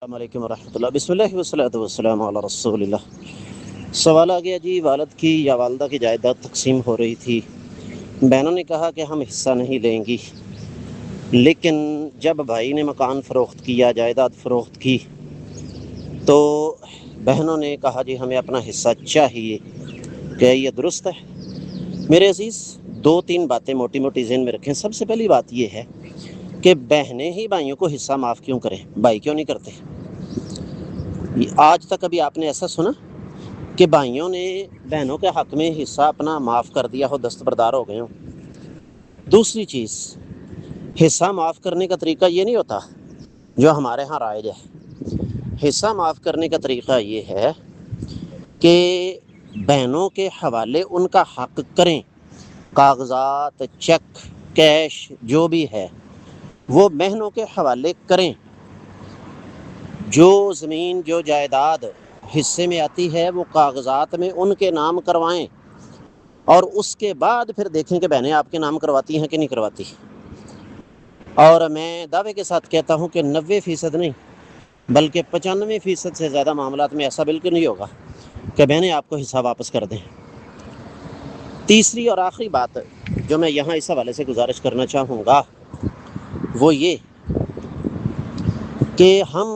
السلام علیکم ورحمۃ اللہ۔ بسم اللہ والصلاۃ والسلام علی رسول اللہ۔ سوال آ گیا جی، والد کی یا والدہ کی جائیداد تقسیم ہو رہی تھی، بہنوں نے کہا کہ ہم حصہ نہیں لیں گی، لیکن جب بھائی نے مکان فروخت کیا، جائیداد فروخت کی، تو بہنوں نے کہا جی ہمیں اپنا حصہ چاہیے، کیا یہ درست ہے؟ میرے عزیز، دو تین باتیں موٹی موٹی ذہن میں رکھیں۔ سب سے پہلی بات یہ ہے کہ بہنیں ہی بھائیوں کو حصہ معاف کیوں کریں، بھائی کیوں نہیں کرتے؟ آج تک ابھی آپ نے ایسا سنا کہ بھائیوں نے بہنوں کے حق میں حصہ اپنا معاف کر دیا ہو، دستبردار ہو گئے ہوں؟ دوسری چیز، حصہ معاف کرنے کا طریقہ یہ نہیں ہوتا جو ہمارے ہاں رائج ہے۔ حصہ معاف کرنے کا طریقہ یہ ہے کہ بہنوں کے حوالے ان کا حق کریں، کاغذات، چیک، کیش جو بھی ہے وہ بہنوں کے حوالے کریں، جو زمین جو جائیداد حصے میں آتی ہے وہ کاغذات میں ان کے نام کروائیں، اور اس کے بعد پھر دیکھیں کہ بہنیں آپ کے نام کرواتی ہیں کہ نہیں کرواتی۔ اور میں دعوے کے ساتھ کہتا ہوں کہ 90% نہیں بلکہ 95% سے زیادہ معاملات میں ایسا بالکل نہیں ہوگا کہ بہنیں آپ کو حصہ واپس کر دیں۔ تیسری اور آخری بات جو میں یہاں اس حوالے سے گزارش کرنا چاہوں گا وہ یہ کہ ہم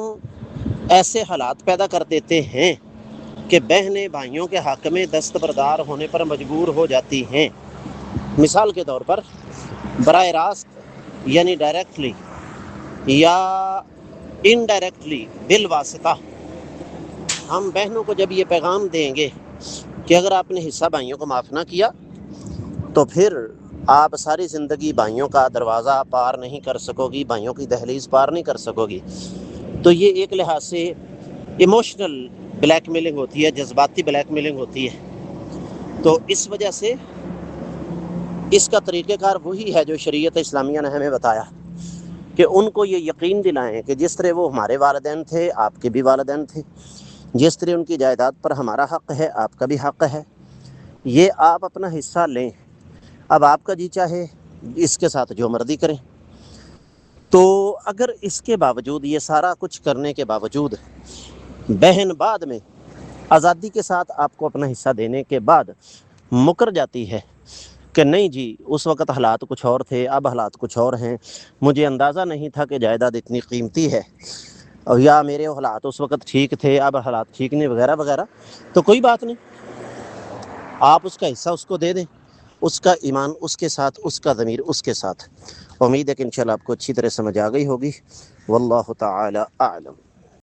ایسے حالات پیدا کر دیتے ہیں کہ بہنیں بھائیوں کے حق میں دستبردار ہونے پر مجبور ہو جاتی ہیں۔ مثال کے طور پر براہ راست یعنی ڈائریکٹلی یا انڈائریکٹلی بالواسطہ ہم بہنوں کو جب یہ پیغام دیں گے کہ اگر آپ نے حصہ بھائیوں کو معاف نہ کیا تو پھر آپ ساری زندگی بھائیوں کا دروازہ پار نہیں کر سکو گی، بھائیوں کی دہلیز پار نہیں کر سکو گی، تو یہ ایک لحاظ سے ایموشنل بلیک میلنگ ہوتی ہے، جذباتی بلیک میلنگ ہوتی ہے۔ تو اس وجہ سے اس کا طریقہ کار وہی ہے جو شریعت اسلامیہ نے ہمیں بتایا کہ ان کو یہ یقین دلائیں کہ جس طرح وہ ہمارے والدین تھے، آپ کے بھی والدین تھے، جس طرح ان کی جائیداد پر ہمارا حق ہے، آپ کا بھی حق ہے، یہ آپ اپنا حصہ لیں، اب آپ کا جی چاہے اس کے ساتھ جو مرضی کریں۔ تو اگر اس کے باوجود، یہ سارا کچھ کرنے کے باوجود، بہن بعد میں آزادی کے ساتھ آپ کو اپنا حصہ دینے کے بعد مکر جاتی ہے کہ نہیں جی اس وقت حالات کچھ اور تھے، اب حالات کچھ اور ہیں، مجھے اندازہ نہیں تھا کہ جائیداد اتنی قیمتی ہے، اور یا میرے حالات اس وقت ٹھیک تھے اب حالات ٹھیک نہیں، وغیرہ وغیرہ، تو کوئی بات نہیں، آپ اس کا حصہ اس کو دے دیں، اس کا ایمان اس کے ساتھ، اس کا ضمیر اس کے ساتھ۔ امید ہے کہ انشاءاللہ آپ کو اچھی طرح سمجھ آ گئی ہوگی۔ واللہ تعالی اعلم۔